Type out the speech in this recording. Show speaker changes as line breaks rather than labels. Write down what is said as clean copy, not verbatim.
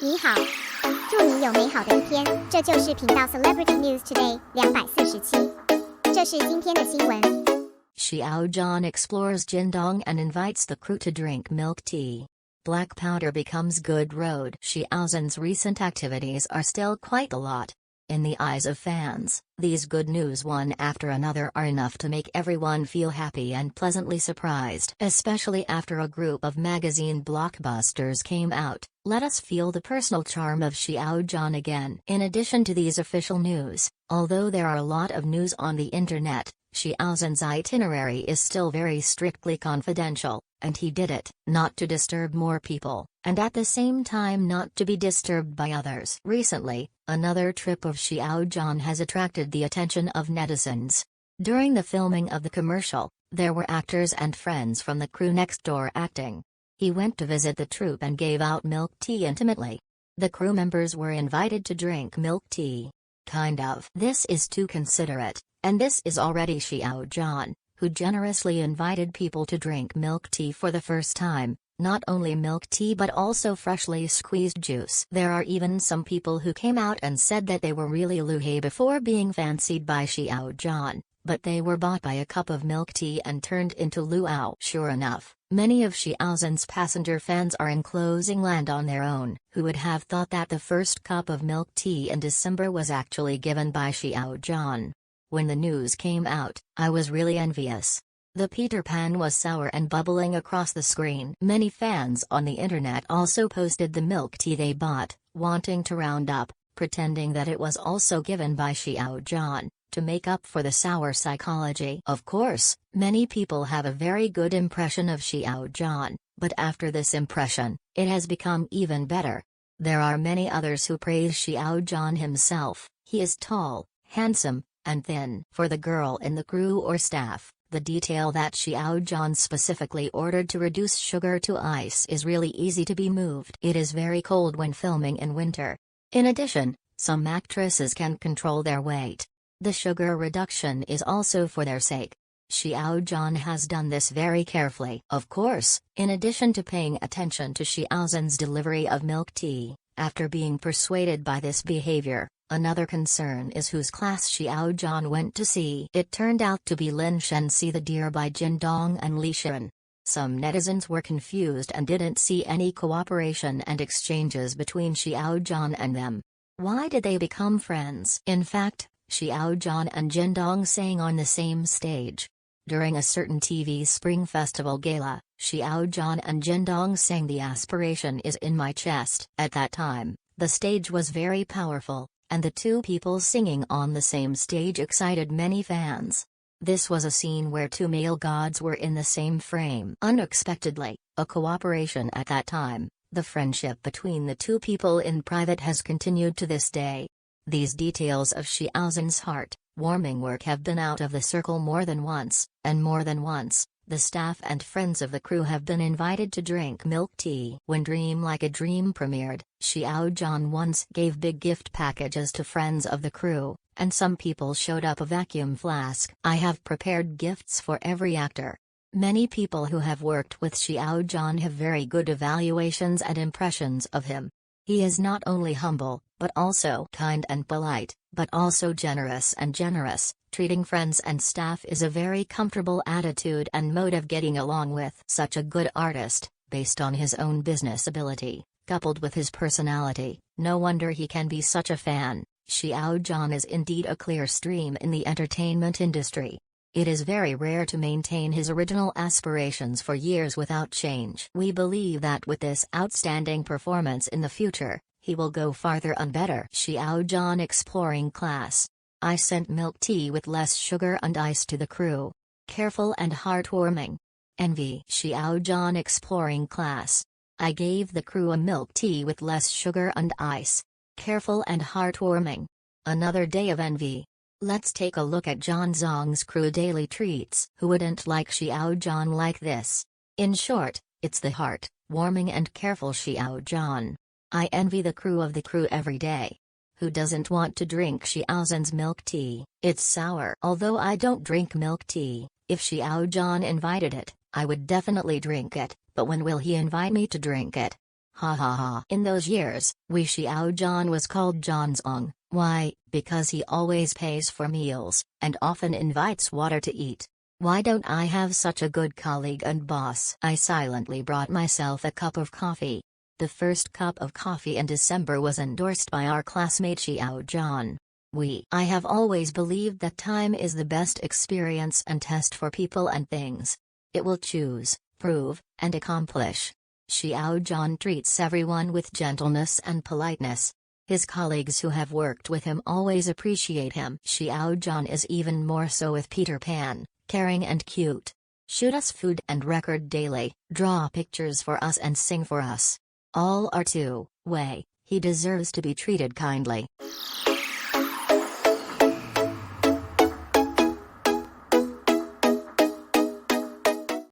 你好，祝你有美好的一天。这就是频道 Celebrity News Today 247。这是今天的新闻。
Xiao Zhan explores Jin Dong and invites the crew to drink milk tea. Black powder becomes good road. Xiao Zhan's recent activities are still quite a lot. In the eyes of fans, these good news one after another are enough to make everyone feel happy and pleasantly surprised. Especially after a group of magazine blockbusters came out, let us feel the personal charm of Xiao Zhan again. In addition to these official news, although there are a lot of news on the internet, Xiao Zhan's itinerary is still very strictly confidential, and he did it not to disturb more people, and at the same time not to be disturbed by others. Recently, another trip of Xiao Zhan has attracted the attention of netizens. During the filming of the commercial, there were actors and friends from the crew next door acting. He went to visit the troupe and gave out milk tea intimately. The crew members were invited to drink milk tea. Kind of. This is too considerate, and this is already Xiao Zhan, who generously invited people to drink milk tea for the first time. Not only milk tea but also freshly squeezed juice. There are even some people who came out and said that they were really luhe before being fancied by Xiao Zhan, but they were bought by a cup of milk tea and turned into luau. Sure enough, many of Xiao Zhan's passenger fans are enclosing land on their own. Who would have thought that the first cup of milk tea in December was actually given by Xiao Zhan? When the news came out, I was really envious. The Peter Pan was sour and bubbling across the screen. Many fans on the internet also posted the milk tea they bought, wanting to round up, pretending that it was also given by Xiao Zhan, to make up for the sour psychology. Of course, many people have a very good impression of Xiao Zhan, but after this impression, it has become even better. There are many others who praise Xiao Zhan himself. He is tall, handsome, and thin. For the girl in the crew or staff, the detail that Xiao Zhan specifically ordered to reduce sugar to ice is really easy to be moved. It is very cold when filming in winter. In addition, some actresses can control their weight. The sugar reduction is also for their sake. Xiao Zhan has done this very carefully. Of course, in addition to paying attention to Xiao Zhan's delivery of milk tea, after being persuaded by this behavior, another concern is whose class Xiao Zhan went to see. It turned out to be Lin Shen See the Deer by Jin Dong and Li Shen. Some netizens were confused and didn't see any cooperation and exchanges between Xiao Zhan and them. Why did they become friends? In fact, Xiao Zhan and Jin Dong sang on the same stage. During a certain TV Spring Festival gala, Xiao Zhan and Jin Dong sang "The Aspiration Is in My Chest." At that time, the stage was very powerful, and the two people singing on the same stage excited many fans. This was a scene where two male gods were in the same frame. Unexpectedly, a cooperation at that time. The friendship between the two people in private has continued to this day. These details of Xiao Zhan's heart-warming work have been out of the circle more than once, and more than once, the staff and friends of the crew have been invited to drink milk tea. When Dream Like a Dream premiered, Xiao Zhan once gave big gift packages to friends of the crew, and some people showed up a vacuum flask. I have prepared gifts for every actor. Many people who have worked with Xiao Zhan have very good evaluations and impressions of him. He is not only humble, but also kind and polite, but also generous and generous. Treating friends and staff is a very comfortable attitude and mode of getting along with. Such a good artist, based on his own business ability, coupled with his personality, no wonder he can be such a fan. Xiao Zhan is indeed a clear stream in the entertainment industry. It is very rare to maintain his original aspirations for years without change. We believe that with this outstanding performance in the future, he will go farther and better. Xiao Zhan exploring class. I sent milk tea with less sugar and ice to the crew. Careful and heartwarming. Envy. Xiao Zhan exploring class. I gave the crew a milk tea with less sugar and ice. Careful and heartwarming. Another day of envy. Let's take a look at Zhan Zong's crew daily treats. Who wouldn't like Xiao Zhan like this? In short, it's the heart-warming and careful Xiao Zhan. I envy the crew of the crew every day. Who doesn't want to drink Xiao Zhan's milk tea? It's sour. Although I don't drink milk tea, if Xiao Zhan invited it, I would definitely drink it, but when will he invite me to drink it? Ha ha ha. In those years, Xiao Zhan was called Zhang. Why? Because he always pays for meals, and often invites water to eat. Why don't I have such a good colleague and boss? I silently brought myself a cup of coffee. The first cup of coffee in December was endorsed by our classmate Xiao Zhan. I have always believed that time is the best experience and test for people and things. It will choose, prove, and accomplish. Xiao Zhan treats everyone with gentleness and politeness. His colleagues who have worked with him always appreciate him. Xiao Zhan is even more so with Peter Pan, caring and cute. Shoot us food and record daily, draw pictures for us and sing for us. All are two way. He deserves to be treated kindly.